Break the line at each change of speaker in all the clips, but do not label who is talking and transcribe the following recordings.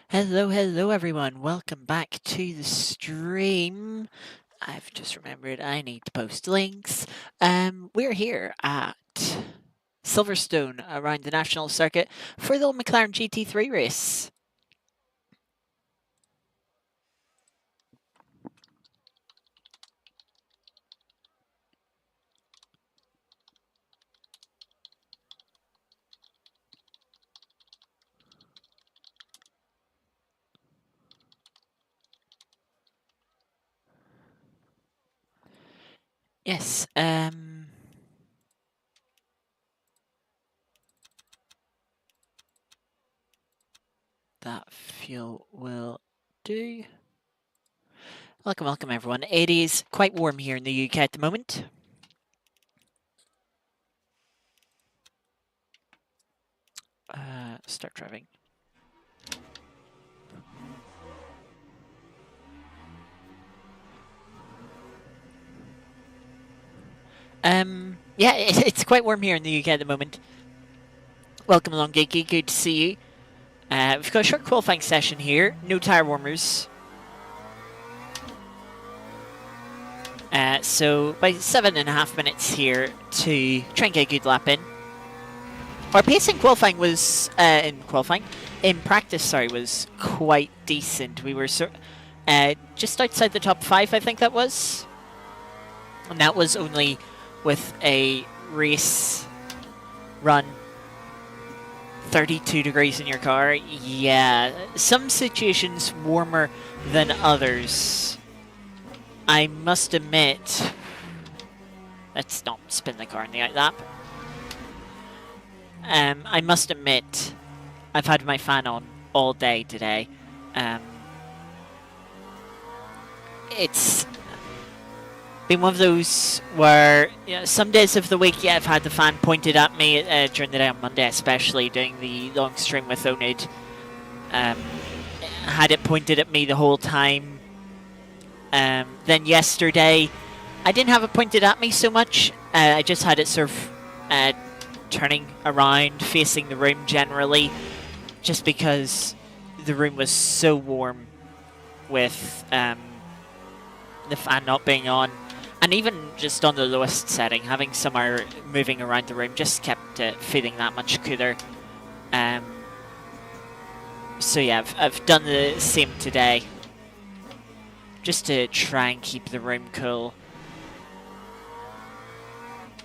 Hello everyone. Welcome back to the stream. I've just remembered I need to post links. We're here at Silverstone around the National Circuit for the McLaren GT3 race. Yes, that fuel will do. Welcome everyone. It is quite warm here in the UK at the moment. Start driving. Yeah, it's quite warm here in the UK at the moment. Welcome along, Geeky. Good to see you. We've got a short qualifying session here. No tyre warmers. So about 7.5 minutes here to try and get a good lap in. Our pace in qualifying was in practice. Sorry, was quite decent. We were just outside the top 5, I think that was, and that was only with a race run. 32 degrees in your car. Yeah, some situations warmer than others. I must admit, let's not spin the car in the outlap. I must admit, I've had my fan on all day today. It's been one of those where some days of the week, I've had the fan pointed at me during the day on Monday, especially doing the long stream with Onid. Had it pointed at me the whole time. Then yesterday, I didn't have it pointed at me so much. I just had it sort of turning around, facing the room generally, just because the room was so warm with the fan not being on. And even just on the lowest setting, having some air moving around the room just kept it feeling that much cooler. So yeah, I've done the same today, just to try and keep the room cool.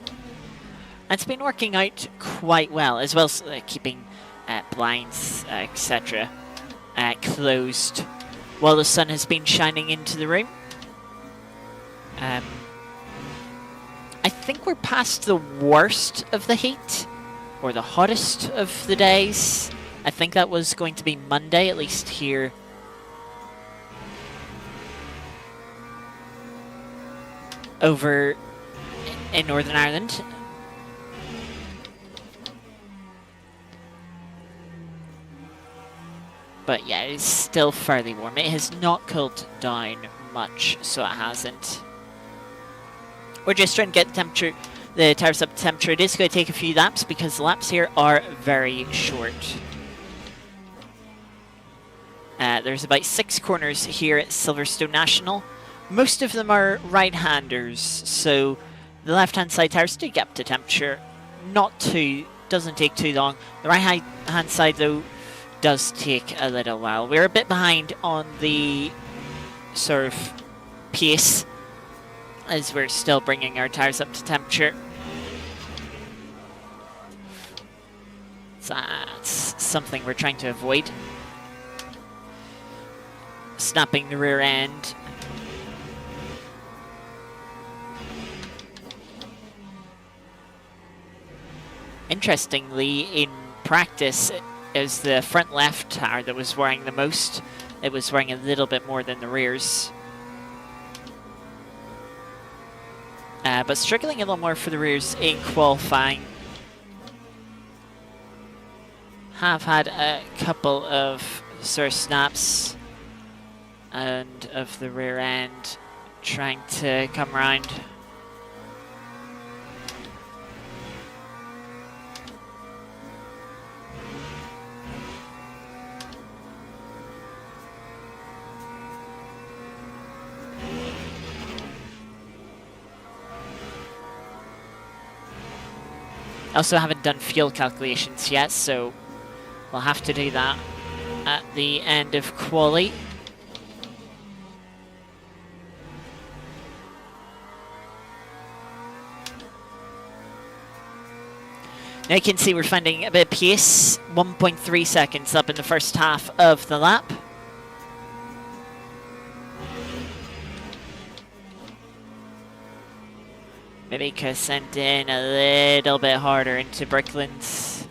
And it's been working out quite well, as well as keeping blinds, etc. closed while the sun has been shining into the room. I think we're past the worst of the heat, or the hottest of the days. I think that was going to be Monday, at least here. Over in Northern Ireland. But yeah, it's still fairly warm. It has not cooled down much, so it hasn't. We're just trying to get the tires up to temperature. It is going to take a few laps because the laps here are very short. There's about 6 corners here at Silverstone National. Most of them are right-handers, so the left-hand side tires do get up to temperature. Doesn't take too long. The right-hand side, though, does take a little while. We're a bit behind on the sort of pace, as we're still bringing our tires up to temperature. So that's something we're trying to avoid. Snapping the rear end. Interestingly, in practice, it was the front left tire that was wearing the most. It was wearing a little bit more than the rears. But struggling a little more for the rears in qualifying. Have had a couple of sort of snaps and of the rear end trying to come around. Also haven't done fuel calculations yet, so we'll have to do that at the end of quali. Now you can see we're finding a bit of pace, 1.3 seconds up in the first half of the lap. Maybe could send in a little bit harder into Bricklands.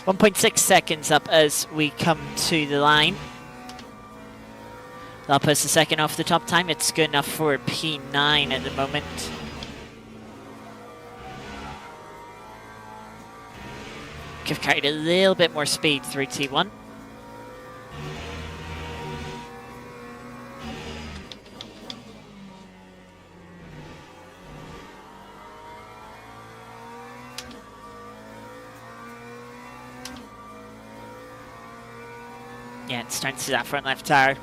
.6 seconds up as we come to the line. That'll put us a second off the top time. It's good enough for P9 at the moment. Could have carried a little bit more speed through T1. Yeah, it's starting to see that front left tire.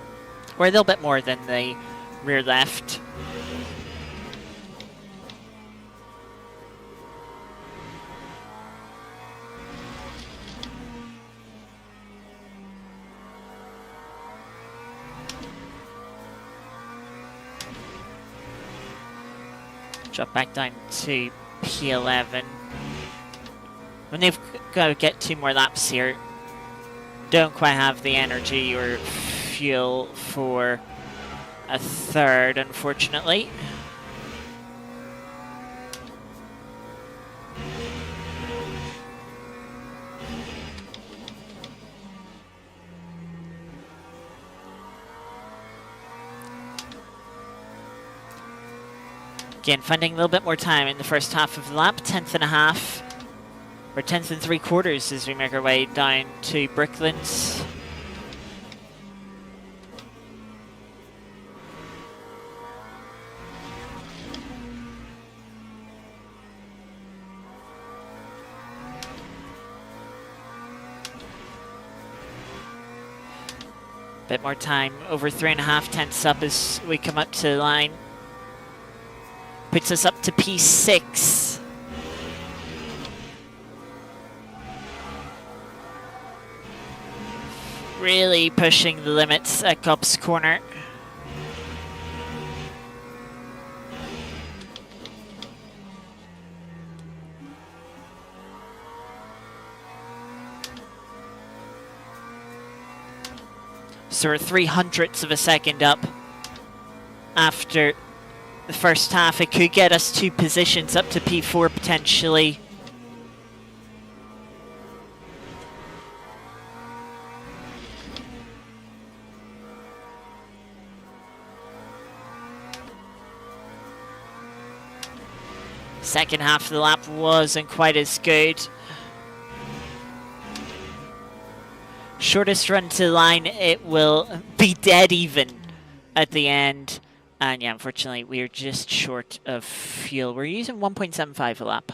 We're a little bit more than the rear left. Drop back down to P11. When they've got to get 2 more laps here, don't quite have the energy or fuel for a third, unfortunately. Again, finding a little bit more time in the first half of the lap, 10th and a half, or 10th and 3/4 as we make our way down to Bricklands. Bit more time, over 3.5 tenths up as we come up to the line. Puts us up to P6. Really pushing the limits at Cobb's Corner. So we're 0.03 of a second up after the first half. It could get us 2 positions up to P4 potentially. Second half of the lap wasn't quite as good. Shortest run to the line, it will be dead even at the end. And yeah, unfortunately, we're just short of fuel. We're using 1.75 a lap.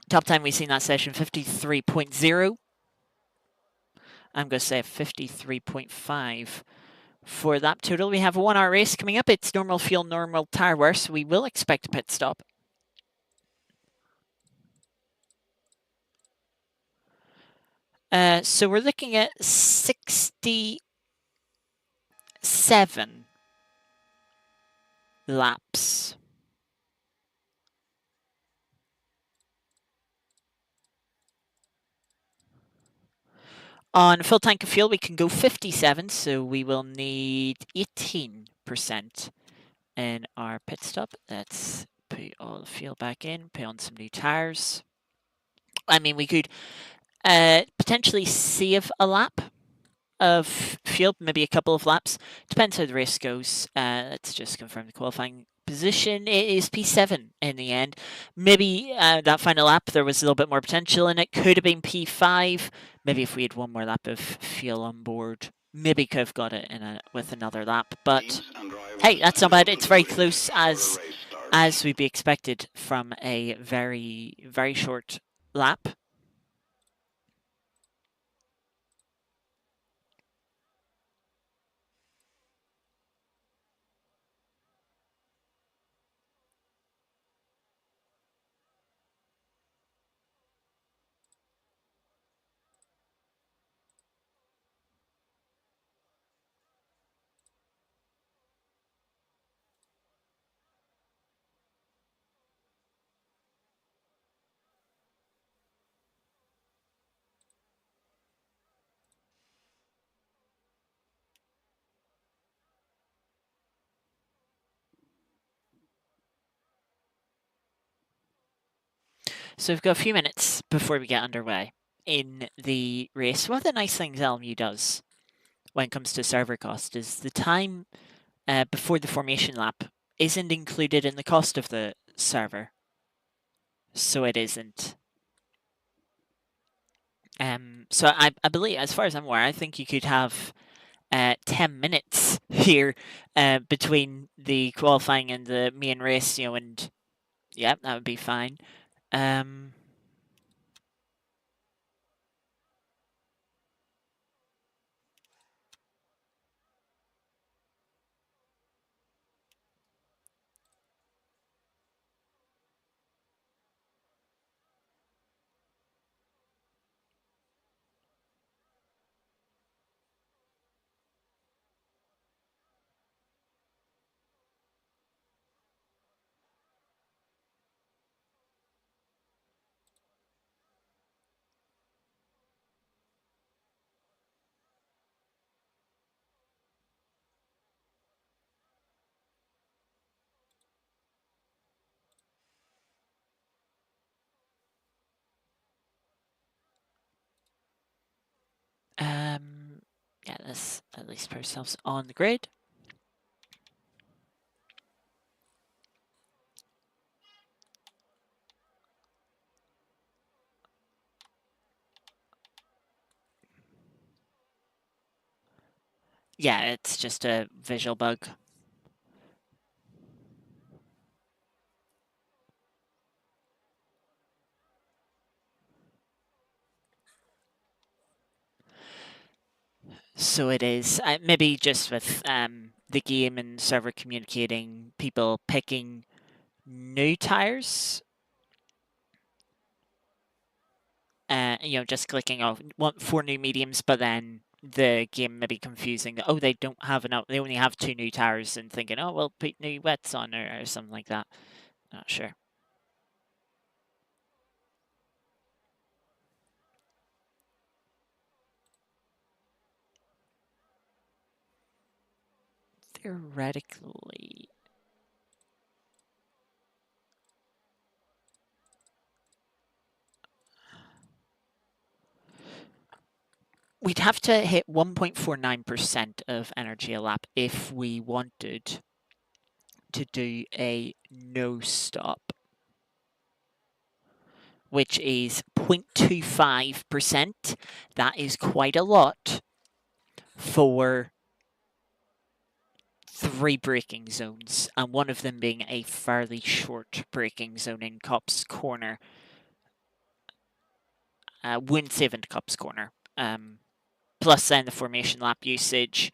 Top time we've seen that session, 53.0. I'm going to say 53.5 for that total. We have a 1 hour race coming up. It's normal fuel, normal tire wear, so we will expect a pit stop. So we're looking at 67 laps. On full tank of fuel, we can go 57, so we will need 18% in our pit stop. Let's put all the fuel back in, put on some new tires. I mean, we could potentially save a lap of fuel, maybe a couple of laps. Depends how the race goes. Let's just confirm the qualifying position. It is P7 in the end. Maybe that final lap, there was a little bit more potential in it. Could have been P5. Maybe if we had 1 more lap of fuel on board, maybe could have got it in with another lap. But hey, that's not bad. It's very close as would be expected from a very, very short lap. So we've got a few minutes before we get underway in the race. One of the nice things LMU does when it comes to server cost is the time before the formation lap isn't included in the cost of the server. So it isn't. So I believe, as far as I'm aware, I think you could have 10 minutes here between the qualifying and the main race, you know, and yeah, that would be fine. Yeah, let's at least put ourselves on the grid. Yeah, it's just a visual bug. So it is. Maybe just with the game and server communicating, people picking new tires. You know, just clicking off want 4 new mediums, but then the game maybe confusing that, oh, they don't have enough, they only have 2 new tires, and thinking, oh, well, put new wets on or something like that. Not sure. Theoretically. We'd have to hit 1.49% of energy a lap if we wanted to do a no stop, which is 0.25%. That is quite a lot for 3 braking zones, and one of them being a fairly short braking zone in Copse Corner. Wouldn't save into Copse Corner. Plus then the formation lap usage.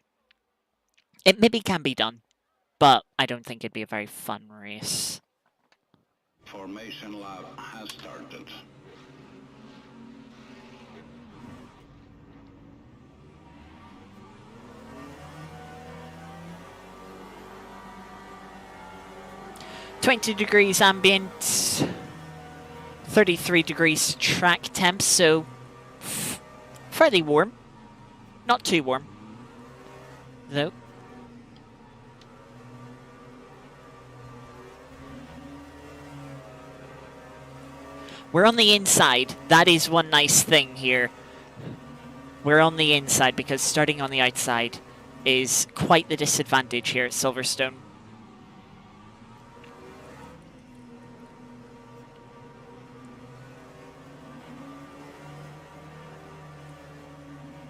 It maybe can be done, but I don't think it'd be a very fun race.
Formation lap has started.
(20° ambient, 33 degrees track temp, so fairly warm. Not too warm, though. We're on the inside. That is one nice thing here. We're on the inside because starting on the outside is quite the disadvantage here at Silverstone.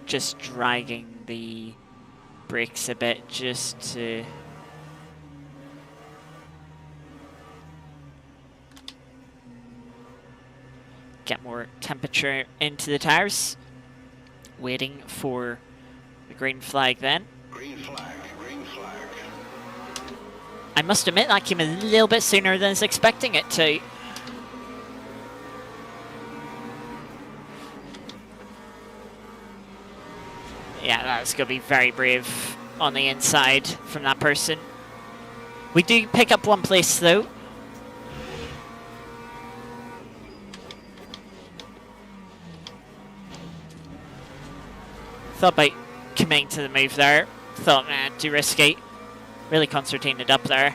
Just dragging the brakes a bit just to get more temperature into the tires. Waiting for the green flag then.
Green flag, green flag.
I must admit that came a little bit sooner than I was expecting it to. Yeah, that's going to be very brave on the inside from that person. We do pick up 1 place though. Thought about committing to the move there. Thought, man, too risky. Really concertinaed up there.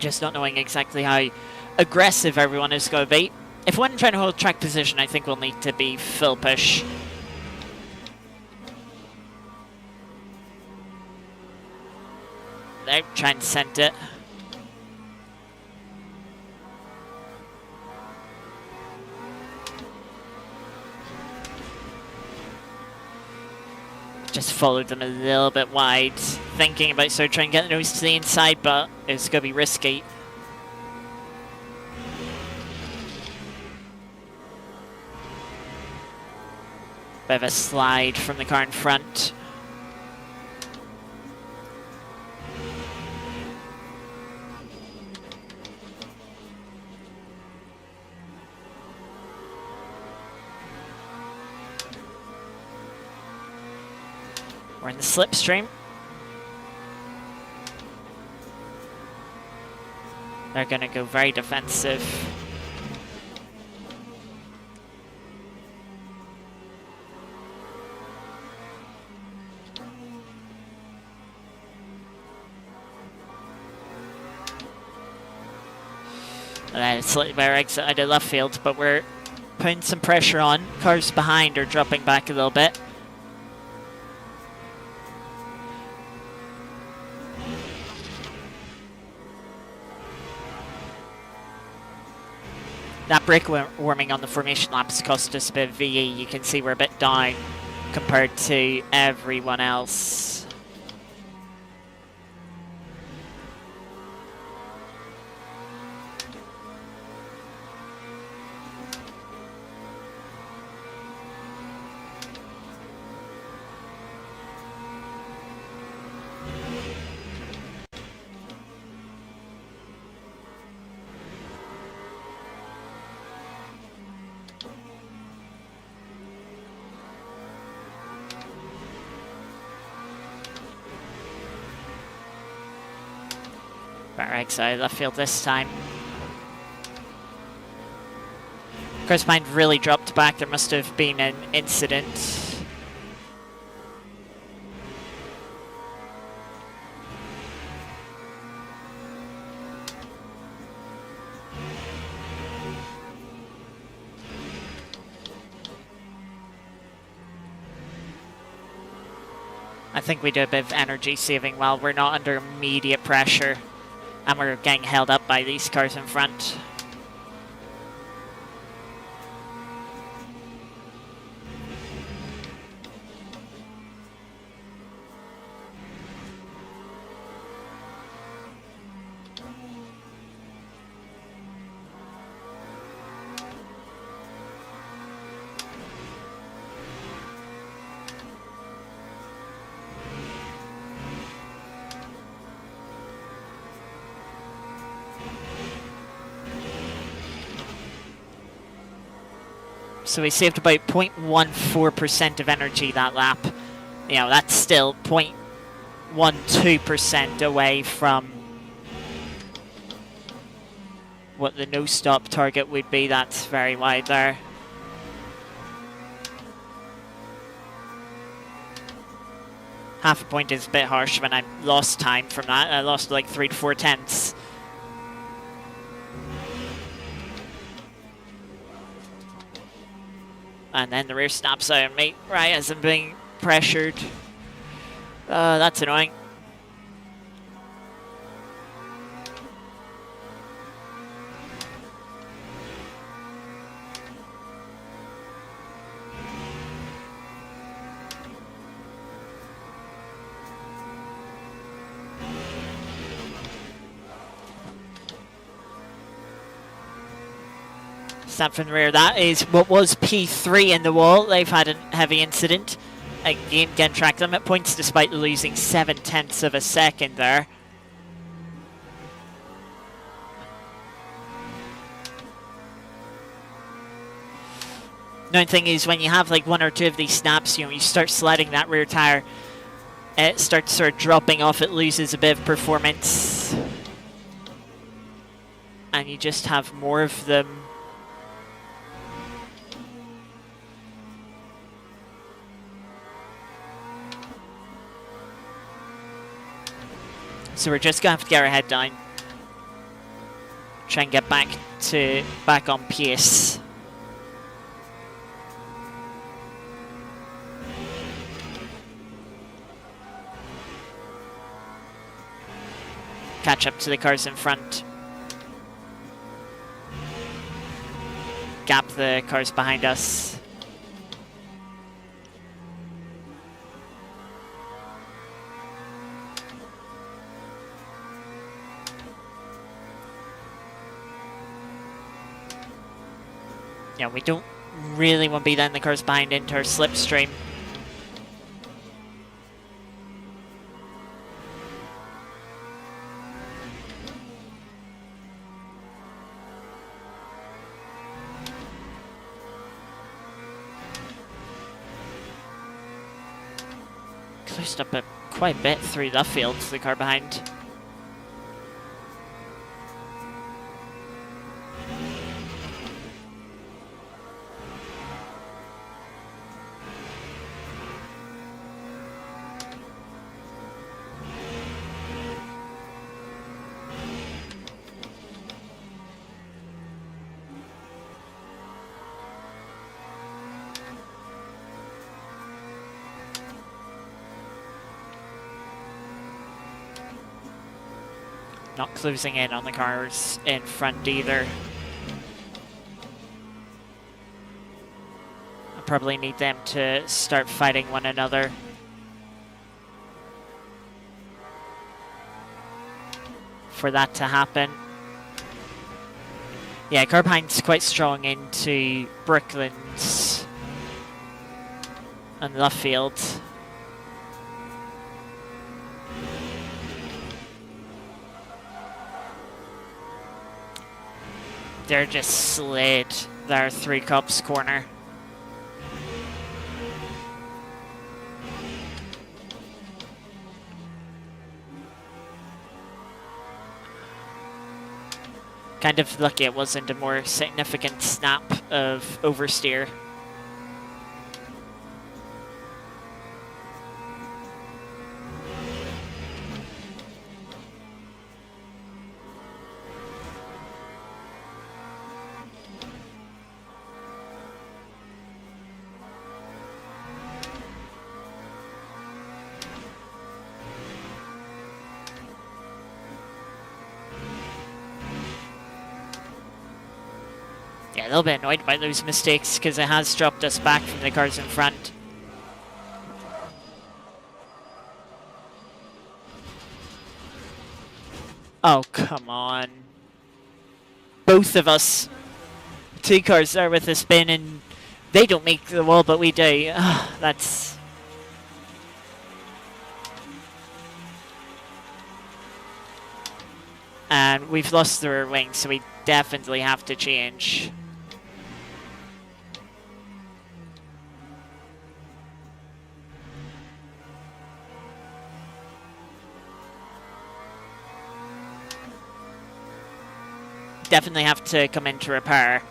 Just not knowing exactly how aggressive everyone is going to be. If one trying to hold track position, I think we'll need to be full push. They're trying to send it. Just followed them a little bit wide, thinking about sort of trying to get the nose to the inside, but it's going to be risky. Bit of a slide from the car in front. We're in the slipstream. They're going to go very defensive. Slightly better exit out of left field, but we're putting some pressure on. Cars behind are dropping back a little bit. That brake warming on the formation laps cost us a bit of VE. You can see we're a bit down compared to everyone else. Better exit left field this time. Cars behind really dropped back. There must have been an incident. I think we do a bit of energy saving while we're not under immediate pressure. And we're getting held up by these cars in front. So we saved about 0.14% of energy that lap. You know, that's still 0.12% away from what the no-stop target would be. That's very wide there. Half a point is a bit harsh when I lost time from that. I lost like 3 to 4 tenths. And then the rear snaps out on me right as I'm being pressured. That's annoying. Snap from the rear. That is what was P3 in the wall. They've had a heavy incident. Again, track limit points despite losing 0.7 of a second there. Another thing is when you have like 1 or 2 of these snaps, you know, you start sliding that rear tire, it starts sort of dropping off, it loses a bit of performance. And you just have more of them. So we're just going to have to get our head down. try and get back on pace. Catch up to the cars in front. Gap the cars behind us. Yeah, we don't really want to be letting the cars behind into our slipstream. Closed up quite a bit through the field, the car behind. Not closing in on the cars in front either. I probably need them to start fighting one another. For that to happen. Yeah, car behind's quite strong into Brooklands and Luffield. They're just slid their 3 Cups corner. Kind of lucky it wasn't a more significant snap of oversteer. Yeah, a little bit annoyed by those mistakes because it has dropped us back from the cars in front. Oh, come on. Both of us. 2 cars there with a spin and they don't make the wall, but we do. That's... And we've lost the rear wing, so we definitely have to change. Definitely have to come in to repair.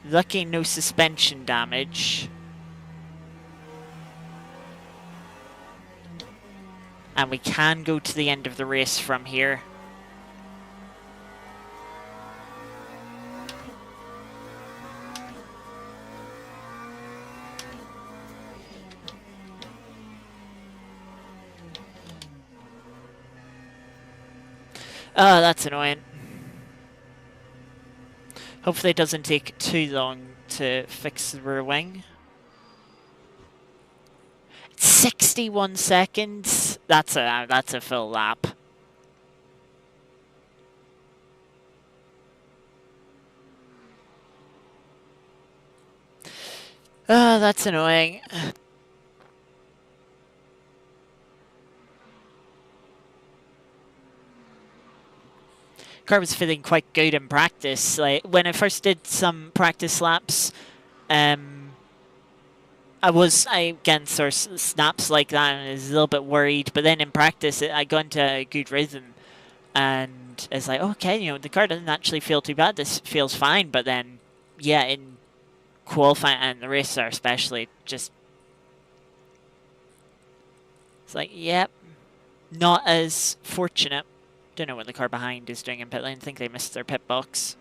Lucky no suspension damage. And we can go to the end of the race from here. Oh, that's annoying. Hopefully it doesn't take too long to fix the rear wing. 61 seconds. That's a full lap. Oh, that's annoying. Car was feeling quite good in practice. Like when I first did some practice laps, I again sort of snaps like that and I was a little bit worried. But then in practice, I got into a good rhythm, and it's like, okay, you know, the car doesn't actually feel too bad. This feels fine. But then, yeah, in qualifying and the race are especially just It's like, yep, not as fortunate. Don't know what the car behind is doing in pit lane. I think they missed their pit box.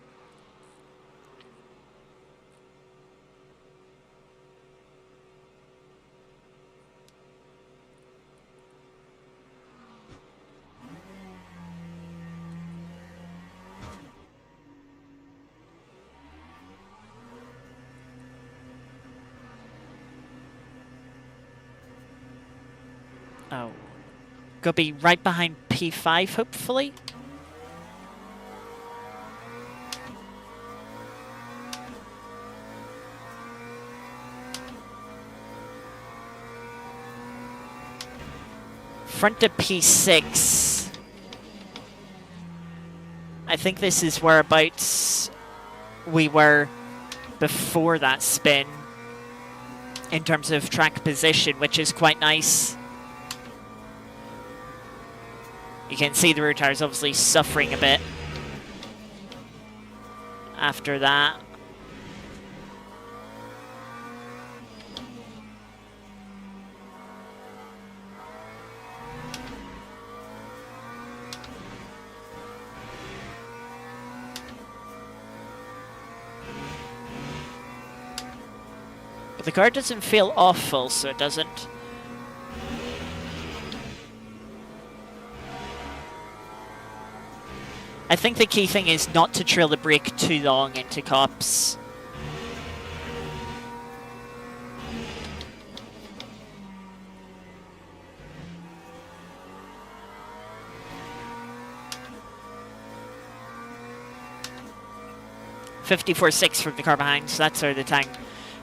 Oh. Gonna be right behind P5, hopefully. Front to P6. I think this is whereabouts we were before that spin in terms of track position, which is quite nice. You can see the rear tires obviously suffering a bit after that. But the car doesn't feel awful, so it doesn't. I think the key thing is not to trail the brake too long into cops. .54.6 from the car behind, so that's sort of the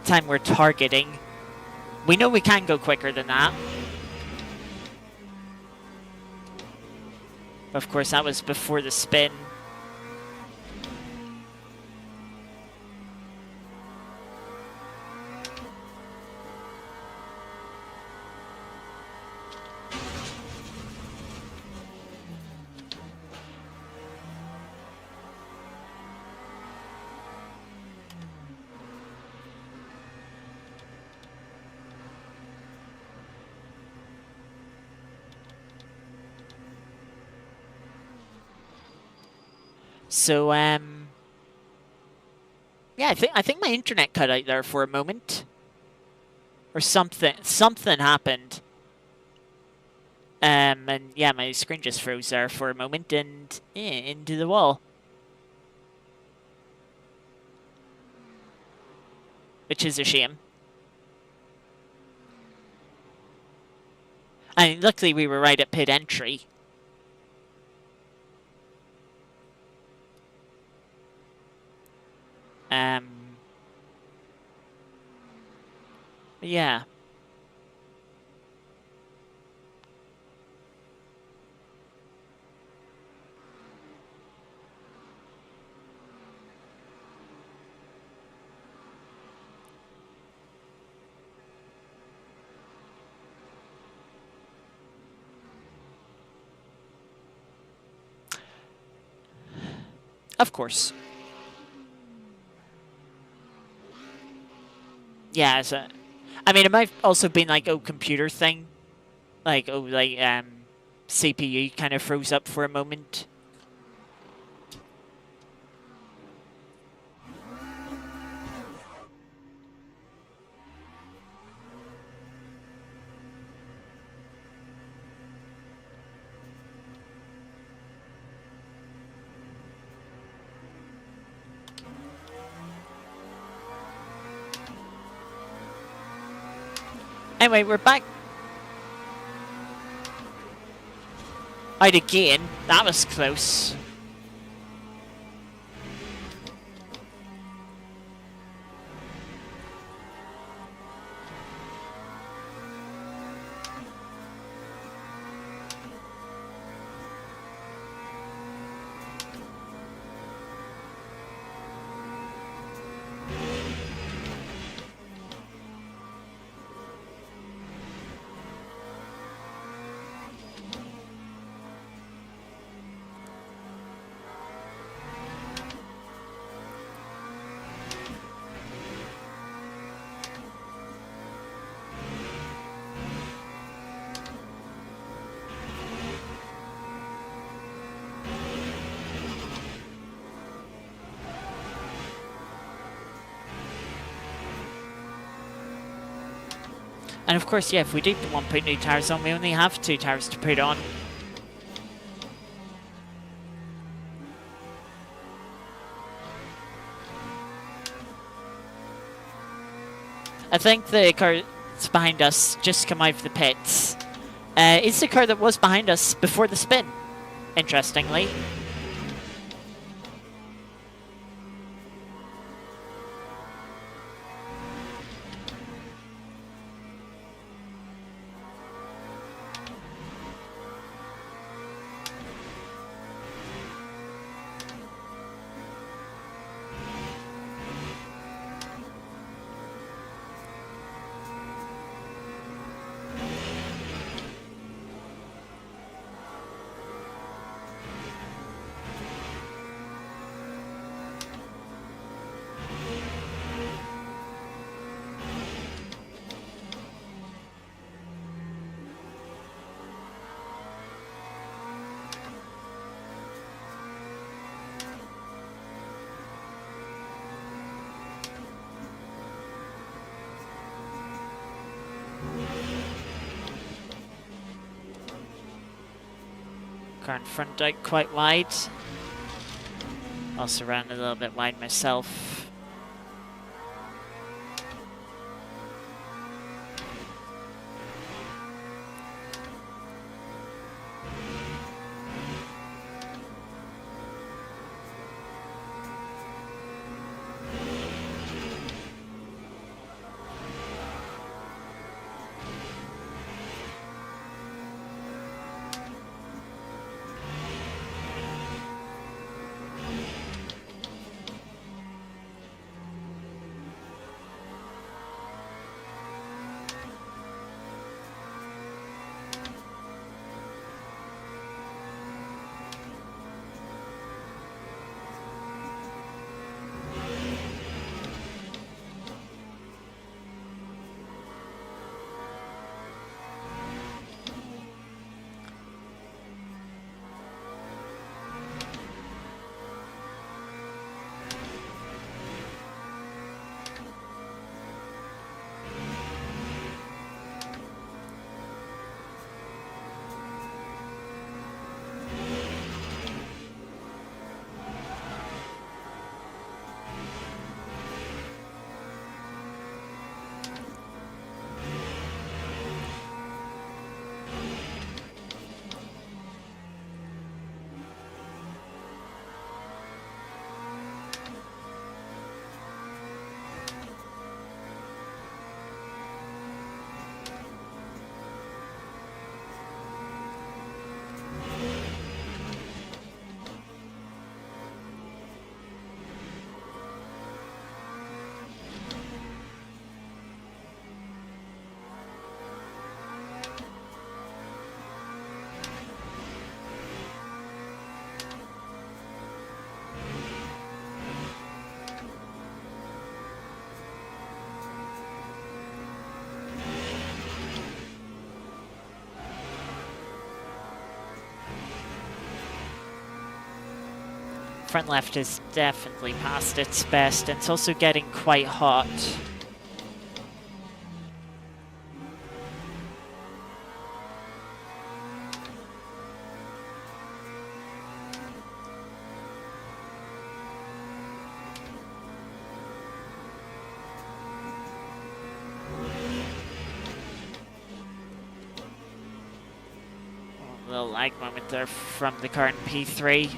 time we're targeting. We know we can go quicker than that. Of course, that was before the spin. So, yeah, I think my internet cut out there for a moment, or something happened. And yeah, my screen just froze there for a moment and into the wall, which is a shame. I mean, luckily we were right at pit entry. Yeah. Of course. Yeah, so, I mean, it might have also been like, oh, computer thing. Like, oh, like, CPU kind of froze up for a moment. Anyway, we're back out again. That was close. And of course, yeah, if we do put new tyres on, we only have 2 tyres to put on. I think the car that's behind us just come out of the pits. It's the car that was behind us before the spin, interestingly. Car in front out quite wide. Also ran a little bit wide myself. Front left is definitely past its best, and it's also getting quite hot. A little lag moment there from the car in P3.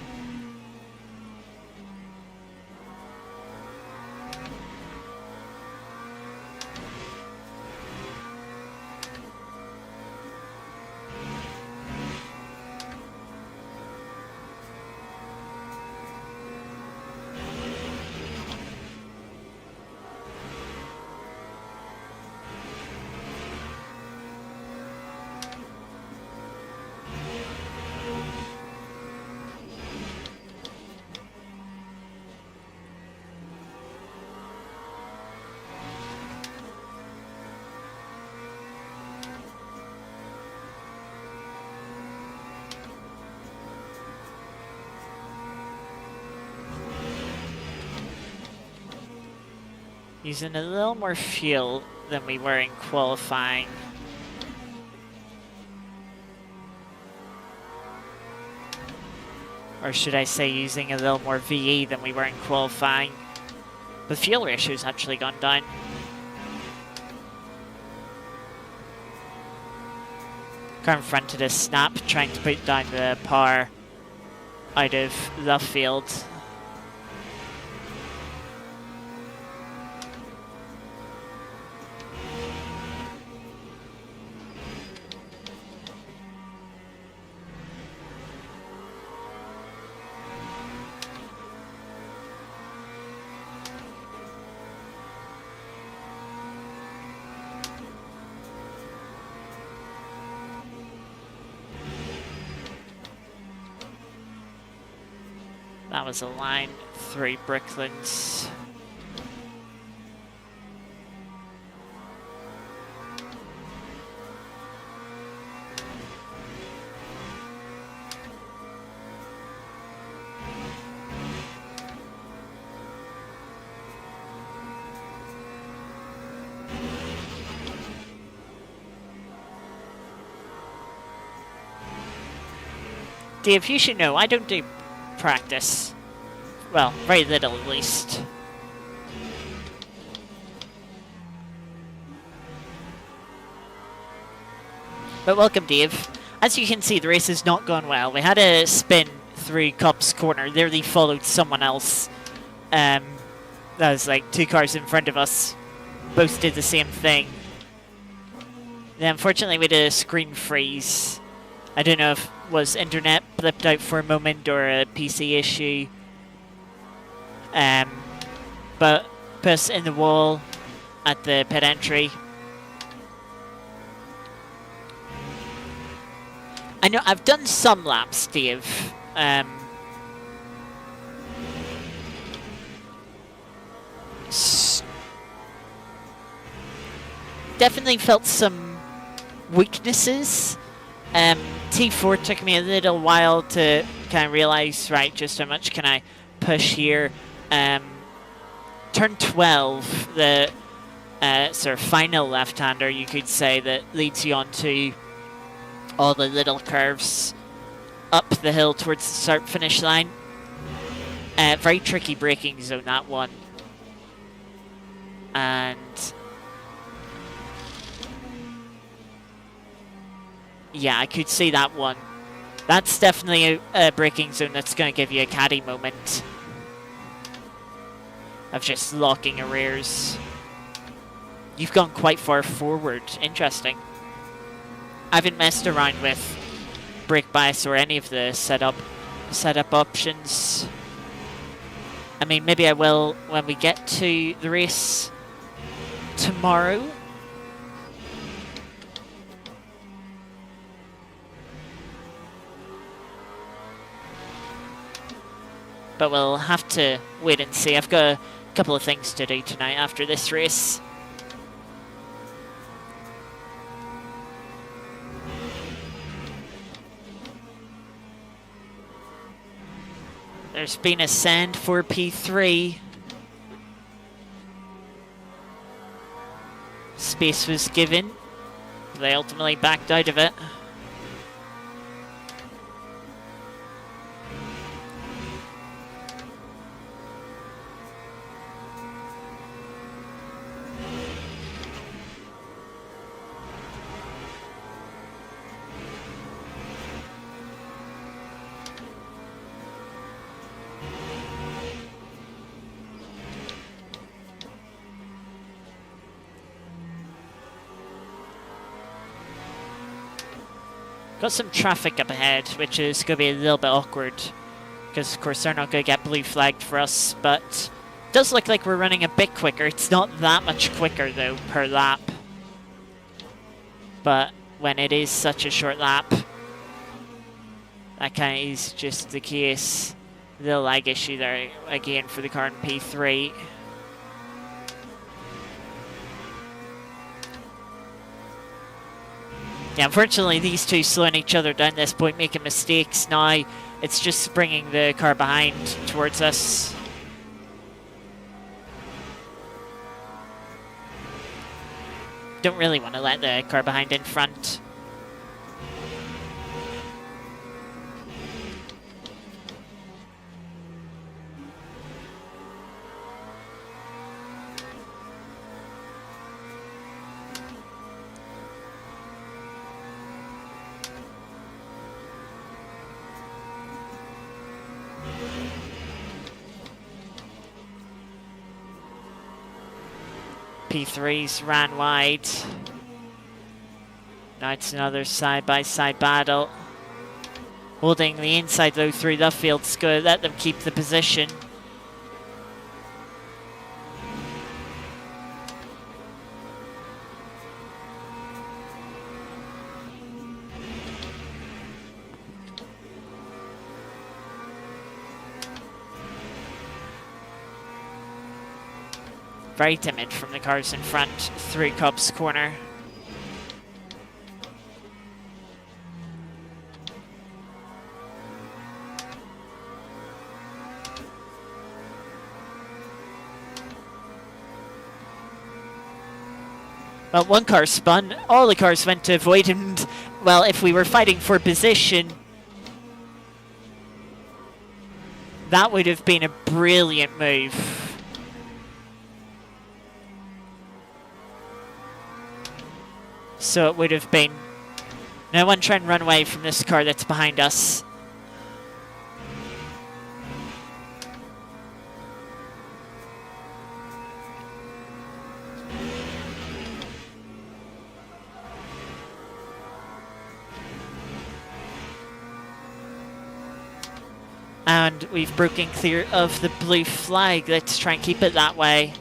Using a little more fuel than we were in qualifying. Or should I say using a little more VE than we were in qualifying. The fuel ratio's actually gone down. Car in front of the snap, trying to put down the power out of the field. That was a line through Brooklands. Dave, you should know, I don't do practice. Well, very little at least. But welcome, Dave. As you can see, the race has not gone well. We had a spin through Copse Corner. There they followed someone else. That was like 2 cars in front of us. Both did the same thing. Then unfortunately we had a screen freeze. I don't know if it was internet blipped out for a moment or a PC issue. But put us in the wall at the pit entry. I know I've done some laps, Dave. Definitely felt some weaknesses. T4 took me a little while to kind of realize, right, just how much can I push here. Turn 12, the sort of final left-hander, you could say, that leads you onto all the little curves up the hill towards the start-finish line. Very tricky braking zone, that one. And yeah, I could see that one. That's definitely a braking zone that's going to give you a caddy moment of just locking arrears. You've gone quite far forward. Interesting. I haven't messed around with brake bias or any of the setup options. I mean, maybe I will when we get to the race tomorrow. But we'll have to wait and see. I've got a couple of things to do tonight after this race. There's been a send for P3. Space was given. They ultimately backed out of it. Got some traffic up ahead, which is going to be a little bit awkward. Because, of course, they're not going to get blue flagged for us. But it does look like we're running a bit quicker. It's not that much quicker, though, per lap. But when it is such a short lap, that kind of is just the case. The lag issue there, again, for the car in P3. Yeah, unfortunately, these two slowing each other down this point, making mistakes. Now, it's just bringing the car behind towards us. don't really want to let the car behind in front. P3s ran wide. Now it's another side-by-side battle. Holding the inside though through the field's good. Let them keep the position. Very timid from the cars in front through Cobb's corner. Well, one car spun, all the cars went to avoid, and well, if we were fighting for position, that would have been a brilliant move. So it would have been no one try and run away from this car that's behind us. And we've broken clear of the blue flag. Let's try and keep it that way.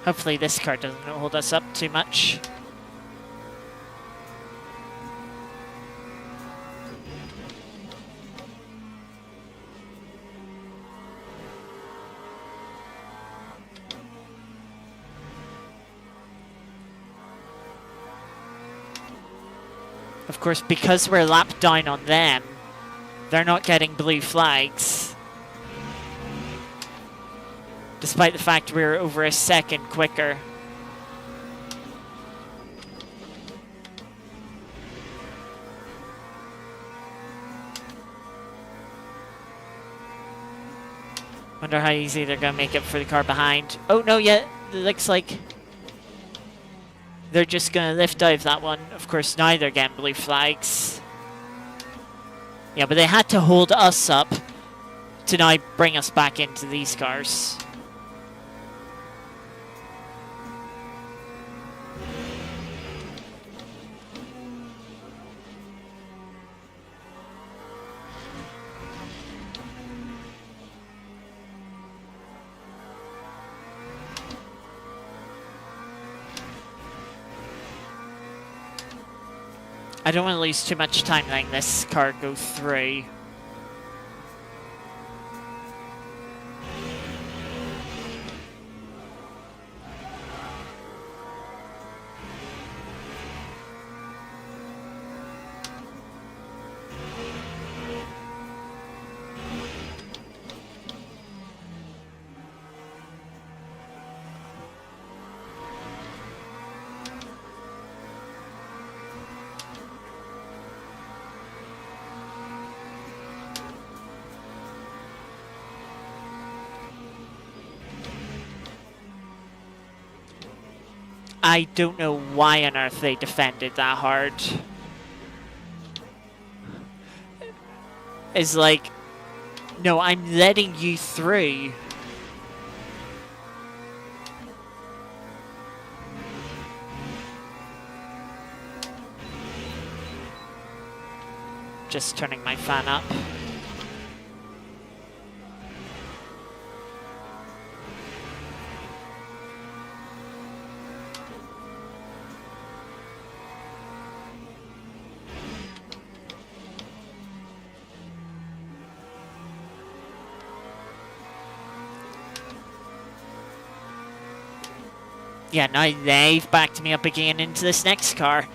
Hopefully this car doesn't hold us up too much. Of course, because we're lapped down on them, they're not getting blue flags. Despite the fact we're over a second quicker. Wonder how easy they're going to make it for the car behind. Oh no, yeah, it looks like they're just going to lift dive that one. Of course, now they're getting blue flags. Yeah, but they had to hold us up to now bring us back into these cars. I don't want to lose too much time letting this car go through. I don't know why on earth they defended that hard. It's like, no, I'm letting you through. Just turning my fan up. Yeah, now they've backed me up again into this next car.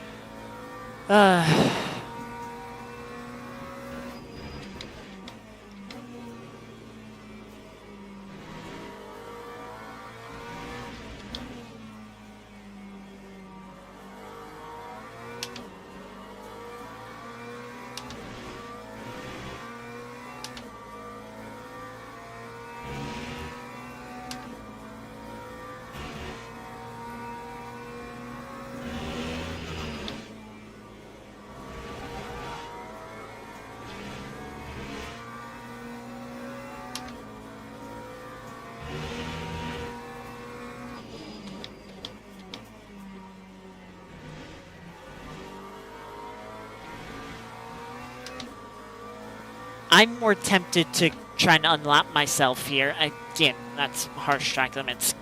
I'm more tempted to try and unlap myself here. Again, that's harsh track limits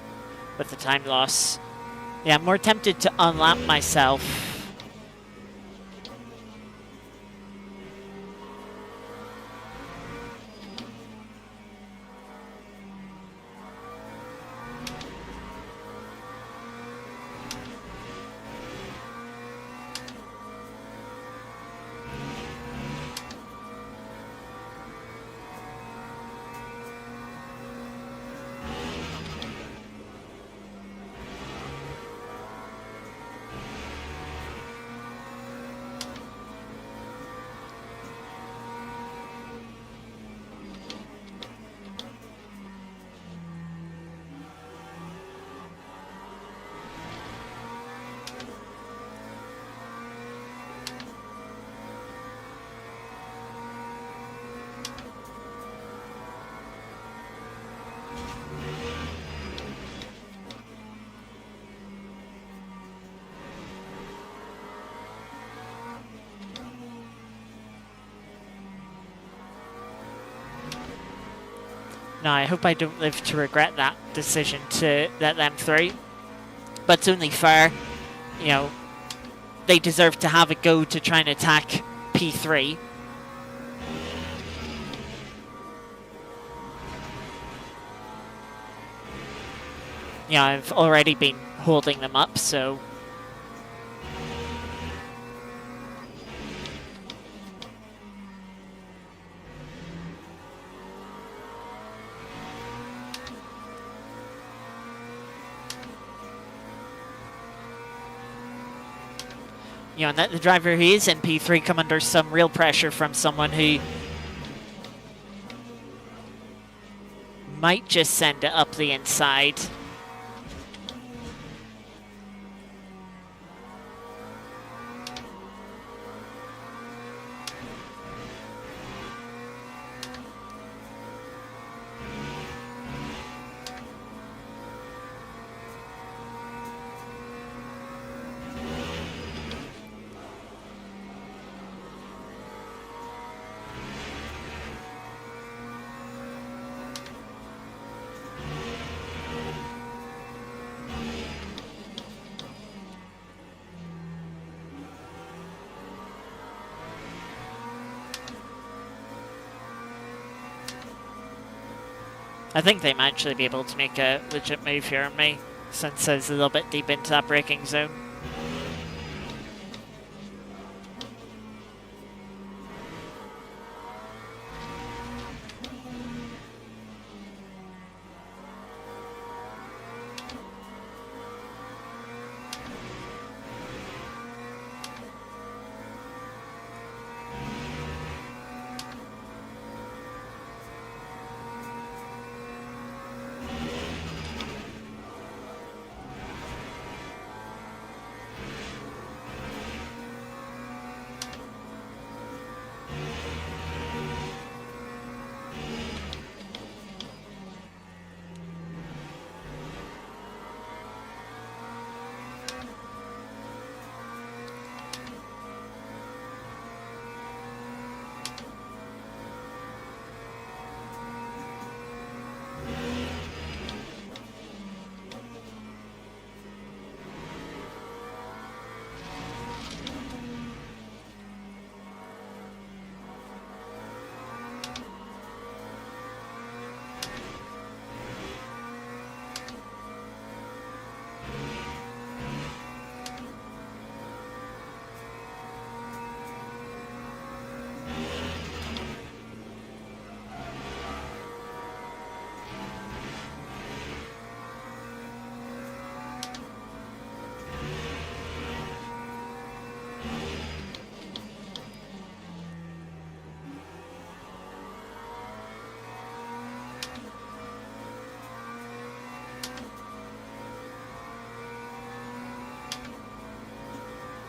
with the time loss. Yeah, I'm more tempted to unlap myself. Now, I hope I don't live to regret that decision to let them through. But it's only fair, you know, they deserve to have a go to try and attack P3. Yeah, I've already been holding them up, so... You know, and the driver who is in P3 come under some real pressure from someone who might just send it up the inside. I think they might actually be able to make a legit move here on me, since I was a little bit deep into that braking zone.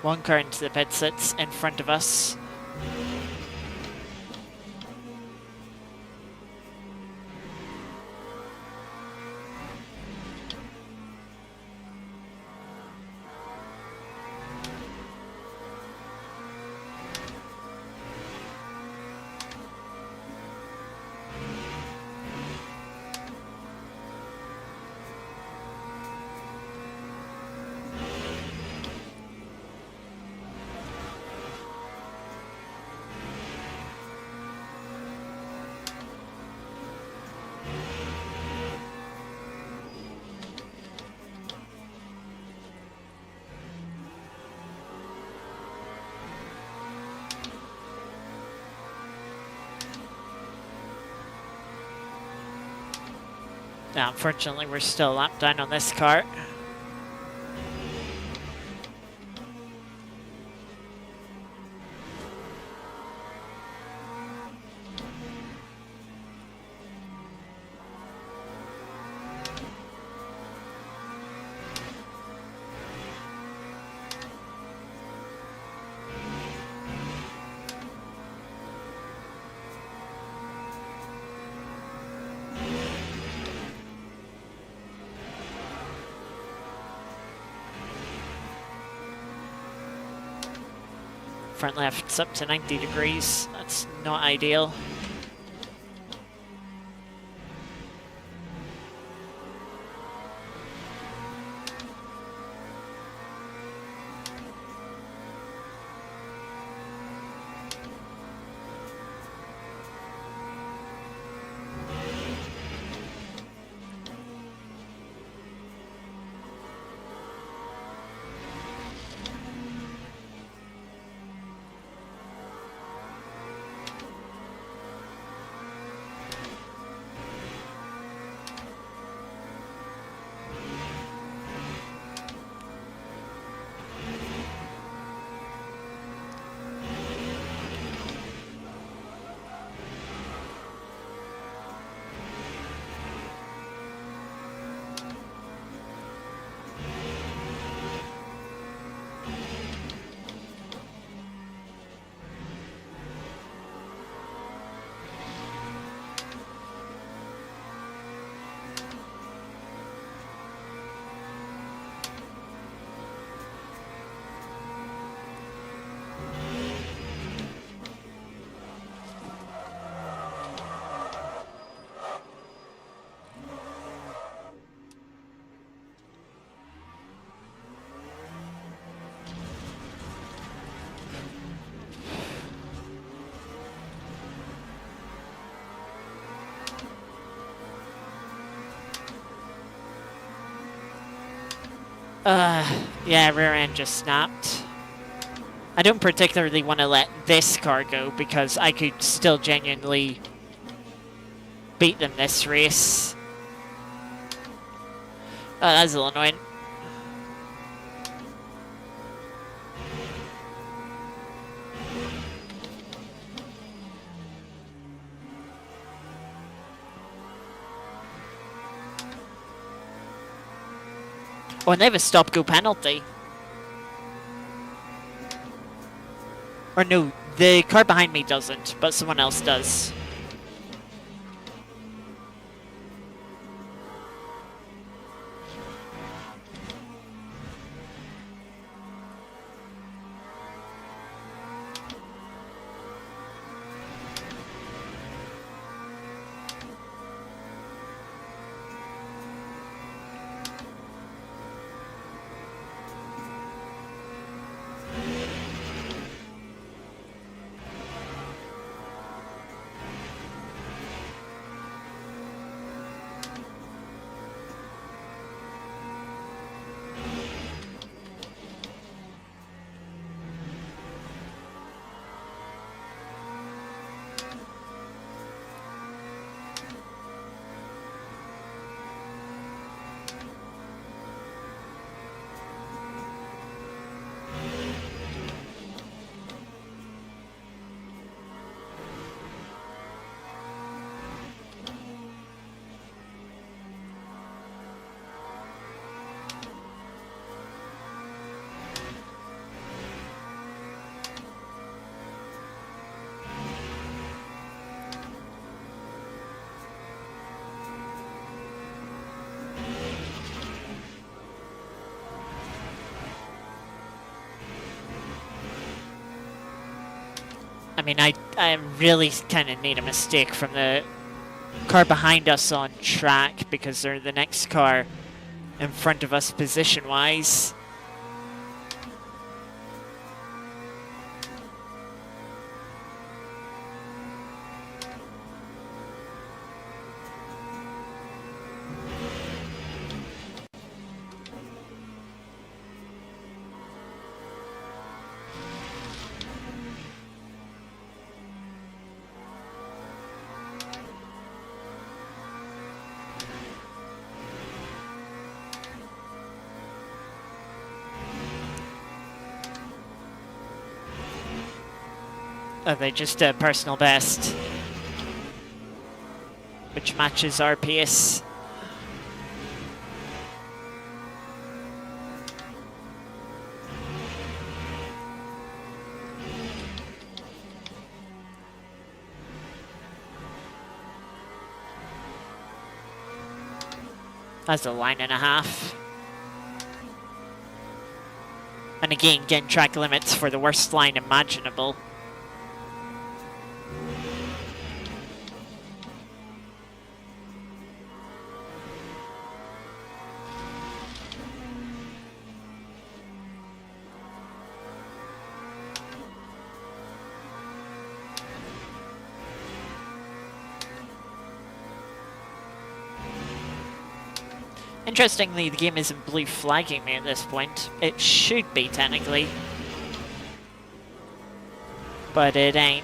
One car into the pit sits in front of us. Now, unfortunately, we're still a lap down on this car. Front left's up to 90 degrees. That's not ideal. Yeah, rear end just snapped. I don't particularly want to let this car go because I could still genuinely beat them this race. Oh, that's a little annoying. Oh, and they have a stop-go penalty. Or no, the car behind me doesn't, but someone else does. I mean, I really kind of need a mistake from the car behind us on track, because they're the next car in front of us position-wise. Oh, they just a personal best, which matches our pace. That's a line and a half. And again, getting track limits for the worst line imaginable. Interestingly, the game isn't blue flagging me at this point. It should be, technically. But it ain't.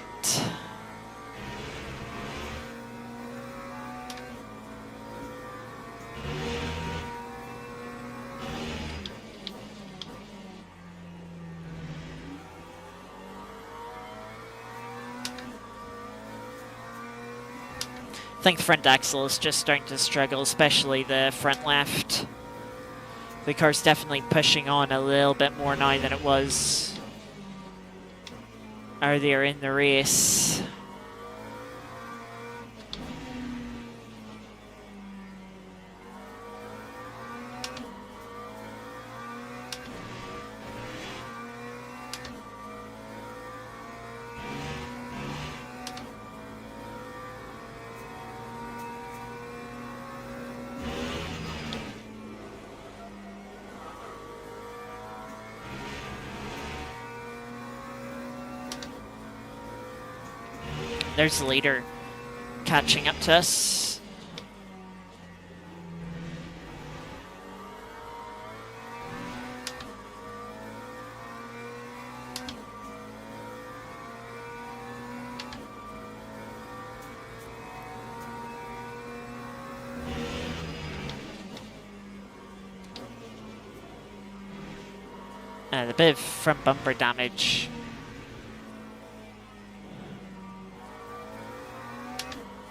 I think the front axle is just starting to struggle, especially the front left. The car's definitely pushing on a little bit more now than it was earlier in the race. There's the leader catching up to us. The bit of front bumper damage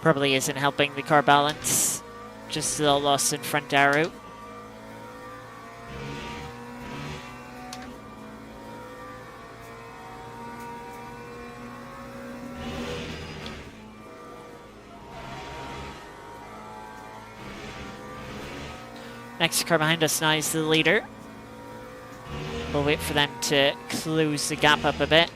probably isn't helping the car balance. Just a little loss in front aero. Next car behind us now is the leader. We'll wait for them to close the gap up a bit.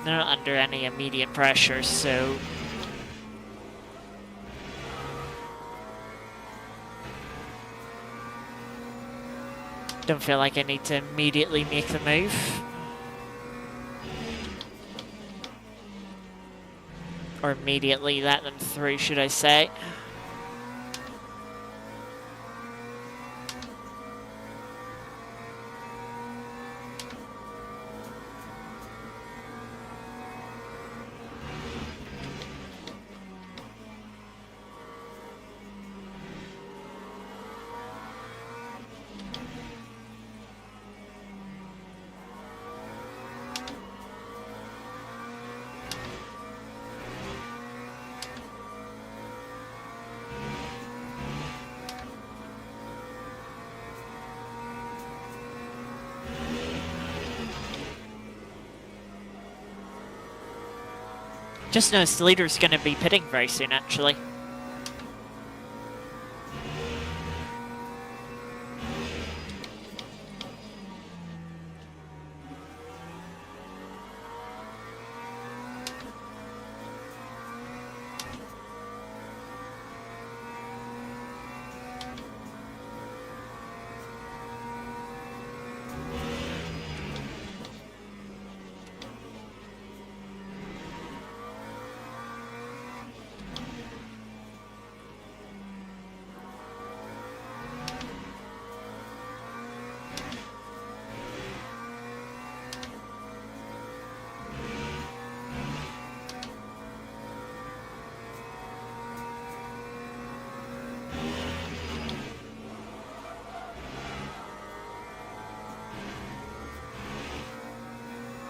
They're not under any immediate pressure, so don't feel like I need to immediately make the move. Or immediately let them through, should I say. Just noticed the leader's going to be pitting very soon, actually.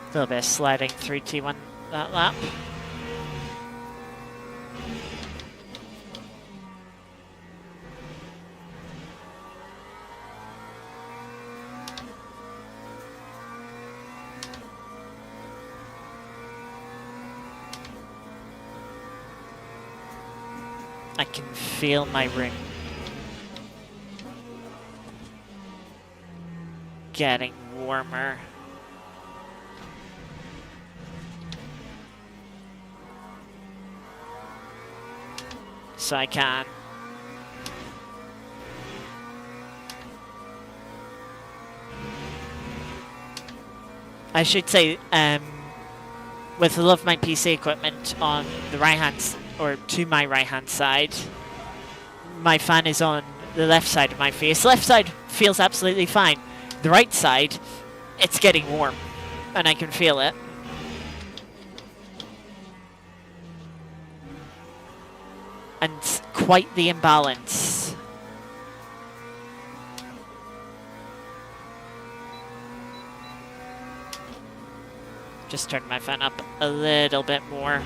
A little bit of sliding 3-2-1 that lap. I can feel my ring getting warmer. So I can. I should say, with the love of my PC equipment on the right hand, or to my right hand side, my fan is on the left side of my face. The left side feels absolutely fine. The right side, it's getting warm, and I can feel it. And quite the imbalance. Just turn my fan up a little bit more.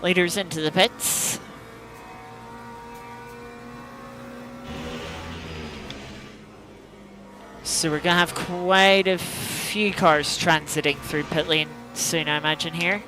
Leaders into the pits. So we're going to have quite a few cars transiting through pit lane soon, I imagine, here.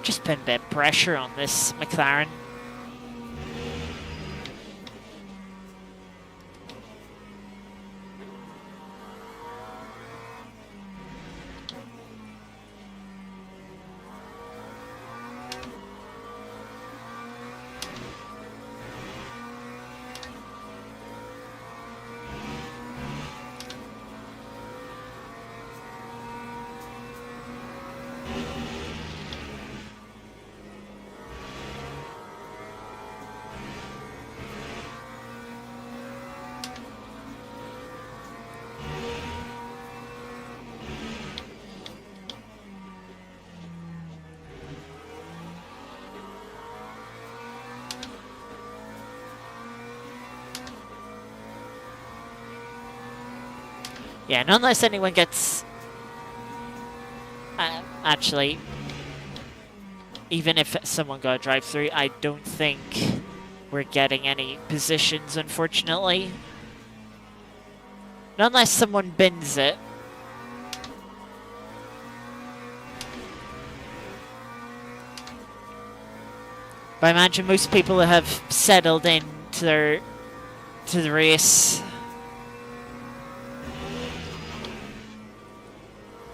Just putting a bit of pressure on this McLaren. Yeah, and unless anyone gets... actually, even if someone got a drive-through, I don't think we're getting any positions, unfortunately. Not unless someone bins it. But I imagine most people have settled in to the race.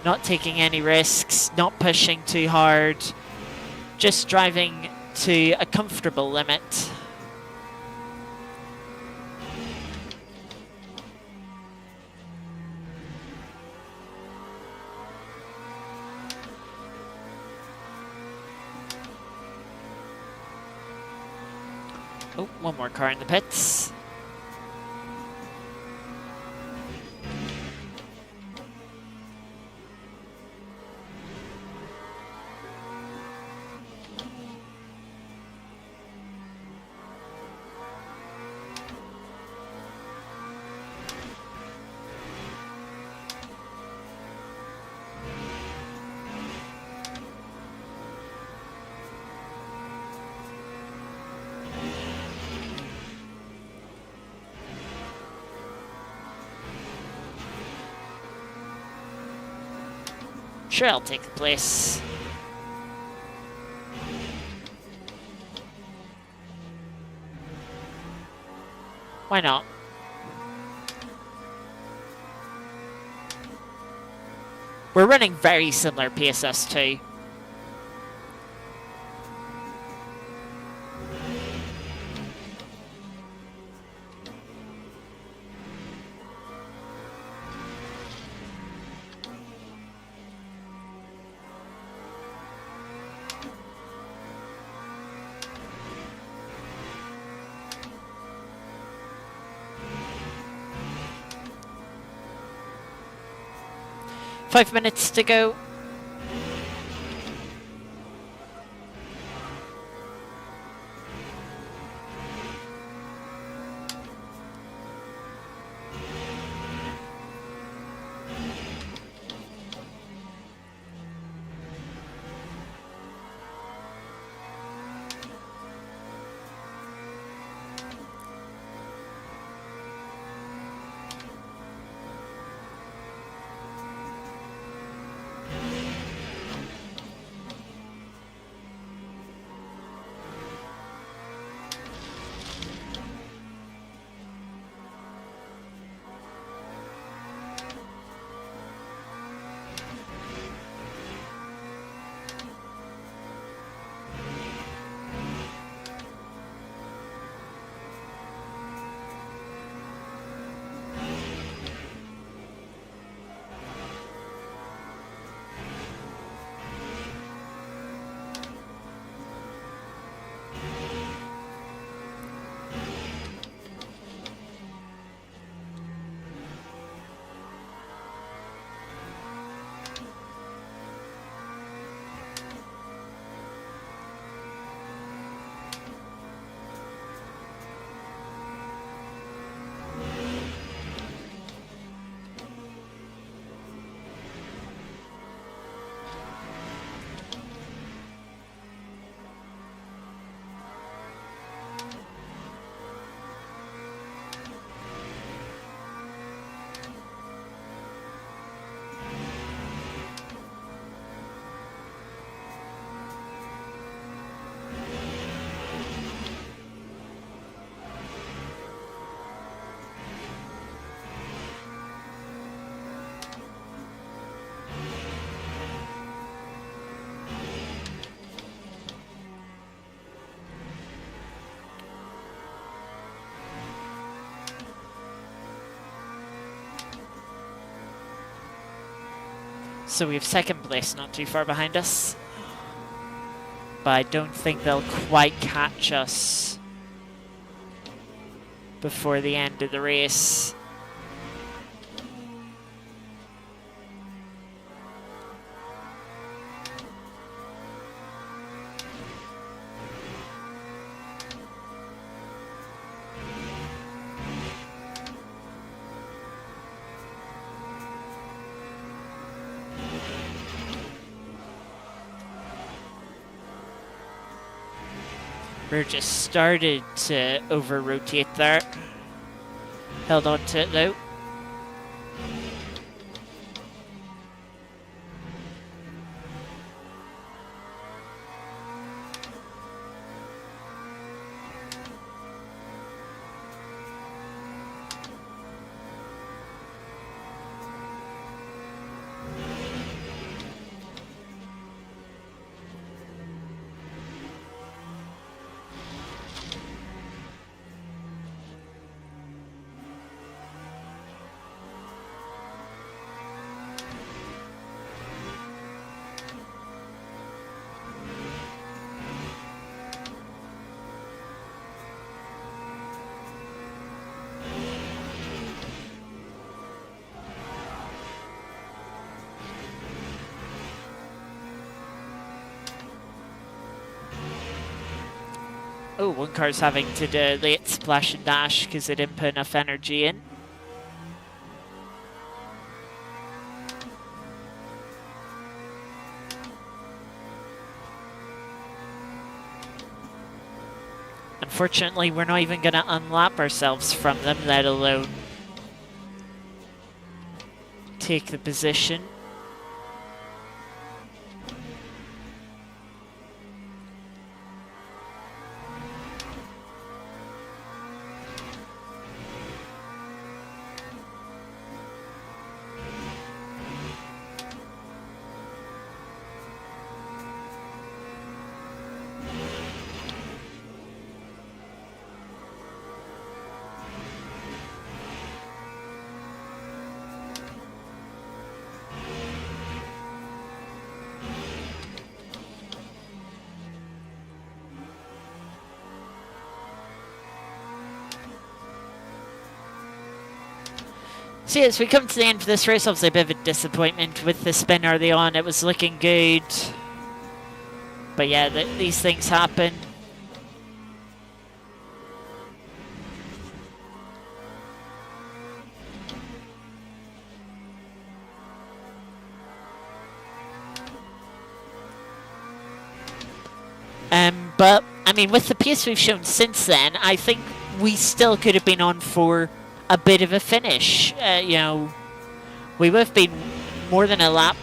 Not taking any risks, not pushing too hard, just driving to a comfortable limit. Oh, one more car in the pits. Sure, I'll take the place. Why not? We're running very similar PSS too. Five minutes to go. So we have second place not too far behind us. But I don't think they'll quite catch us before the end of the race. Rear just started to over-rotate there. Held on to it though. Oh, one car's having to do late splash and dash because they didn't put enough energy in. Unfortunately, we're not even going to unlap ourselves from them, let alone take the position. So as we come to the end of this race, obviously a bit of a disappointment with the spin early on. It was looking good. But yeah, these things happen. But, I mean, with the pace we've shown since then, I think we still could have been on for a bit of a finish. You know, we would have been more than a lap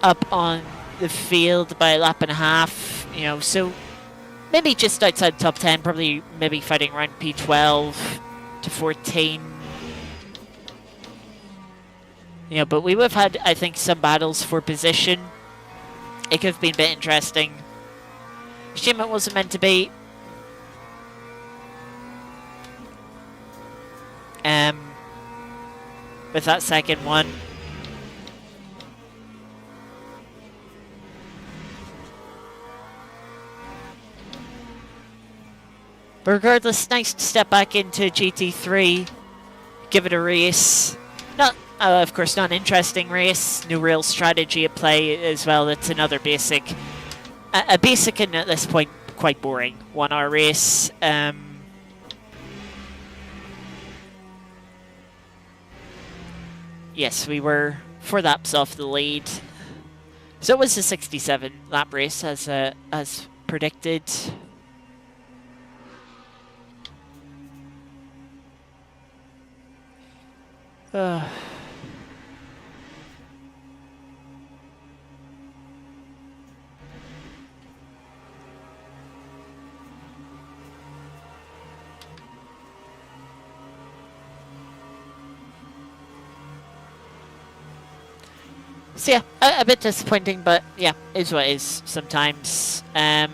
up on the field by a lap and a half, you know, so maybe just outside the top 10, probably maybe fighting around P12 to 14. You know, but we would have had, I think, some battles for position. It could have been a bit interesting. Shame it wasn't meant to be. With that second one. But regardless, nice to step back into GT3, give it a race. Not, of course, not an interesting race. No real strategy at play as well. It's another basic, a basic and at this point quite boring 1 hour race. Yes, we were 4 laps off the lead. So it was a 67 lap race as predicted. So yeah, a bit disappointing, but yeah, is what it is sometimes. Yeah,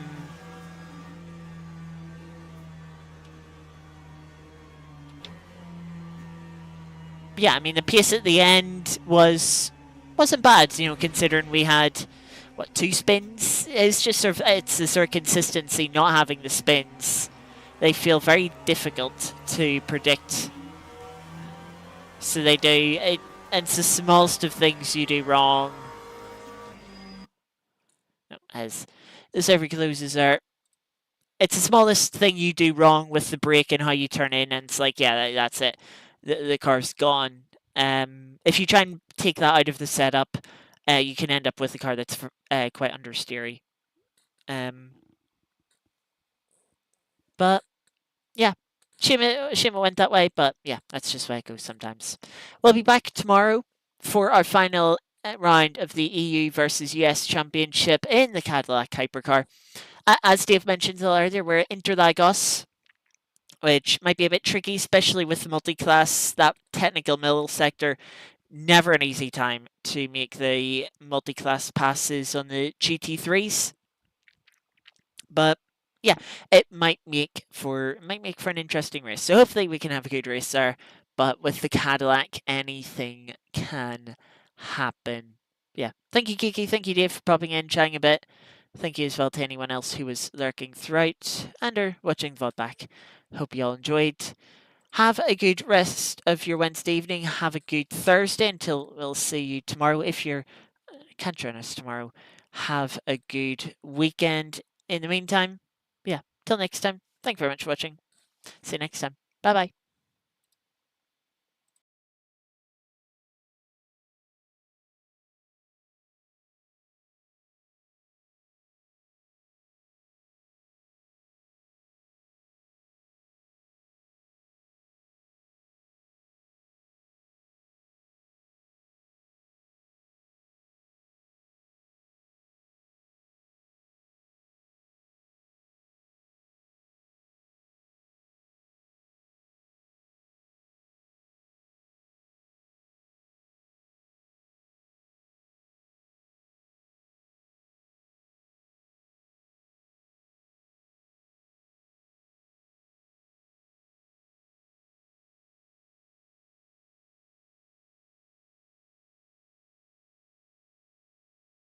I mean the pace at the end wasn't bad, you know, considering we had what 2 spins. It's just sort of it's the sort of consistency not having the spins. They feel very difficult to predict. So they do it. And it's the smallest of things you do wrong. As every closes there. It's the smallest thing you do wrong with the brake and how you turn in, and it's like, yeah, that's it. The car's gone. If you try and take that out of the setup, you can end up with a car that's quite understeery. But yeah, shame it went that way. But yeah, that's just why it goes sometimes. We'll be back tomorrow for our final round of the EU versus US Championship in the Cadillac Hypercar. As Dave mentioned earlier, we're at Interlagos, which might be a bit tricky, especially with the multi-class, that technical middle sector. Never an easy time to make the multi-class passes on the GT3s. But yeah, it might make for an interesting race. So hopefully we can have a good race there. But with the Cadillac, anything can happen. Yeah. Thank you, Kiki. Thank you, Dave, for popping in, chatting a bit. Thank you as well to anyone else who was lurking throughout and are watching VOD back. Hope you all enjoyed. Have a good rest of your Wednesday evening. Have a good Thursday until we'll see you tomorrow. If you're can't join us tomorrow, have a good weekend. In the meantime, yeah, till next time. Thank you very much for watching. See you next time. Bye bye.